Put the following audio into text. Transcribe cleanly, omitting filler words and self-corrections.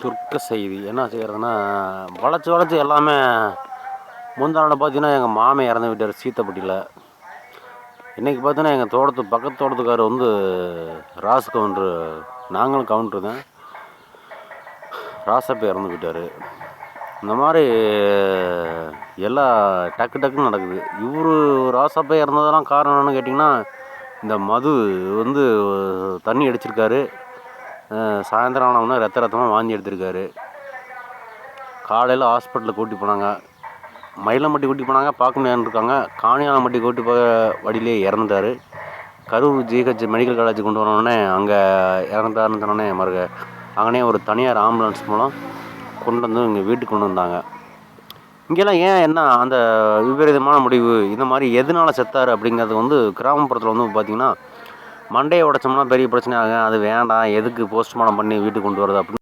துர்க்க செய்தி என்ன செய்கிறதுன்னா, வளைச்சி வளைச்சி எல்லாமே முந்தானோட பார்த்தீங்கன்னா எங்கள் மாமே இறந்து விட்டார் சீத்தப்பட்டியில். இன்றைக்கி பார்த்தீங்கன்னா எங்கள் பக்கத்து தோட்டத்துக்காரர் வந்து ராசு கவுண்ட்ரு, நாங்களும் கவுண்ட்ரு தான், ராசப்ப இறந்து விட்டார். இந்த மாதிரி எல்லாம் டக்கு டக்குன்னு நடக்குது. இவர் ராசப்பா இறந்ததெல்லாம் காரணம் என்னென்னு கேட்டிங்கன்னா, இந்த மது வந்து தண்ணி அடிச்சிருக்காரு. சாயந்தரம் ஆனவுடனே ரத்தமாக வாந்தி எடுத்திருக்காரு. காலையில் ஹாஸ்பிட்டலில் கூட்டி போனாங்க. மயிலம்பட்டி கூட்டி போனாங்க, பார்க்க முடியாதுன்னு இருக்காங்க. காணியாலம்பட்டி கூட்டி போக வழியிலே இறந்துட்டார். கரூர் ஜிஹெச் மெடிக்கல் காலேஜ் கொண்டு வரணுன்னே அங்கே இறந்துட்டாருன்னு சொன்னோடனே அங்கனே ஒரு தனியார் ஆம்புலன்ஸ் மூலம் கொண்டு வந்து இங்கே வீட்டுக்கு கொண்டு வந்தாங்க. இங்கெல்லாம் ஏன் என்ன அந்த விபரீதமான முடிவு, இந்த மாதிரி எதனால செத்தார் அப்படிங்கிறது வந்து கிராமப்புறத்தில் வந்து பார்த்திங்கன்னா, மண்டையை உடைச்சோம்னா பெரிய பிரச்சனை ஆகும். அது வேண்டாம், எதுக்கு போஸ்ட்மார்ட்டம் பண்ணி வீட்டுக்கு கொண்டு வரது அப்படின்னு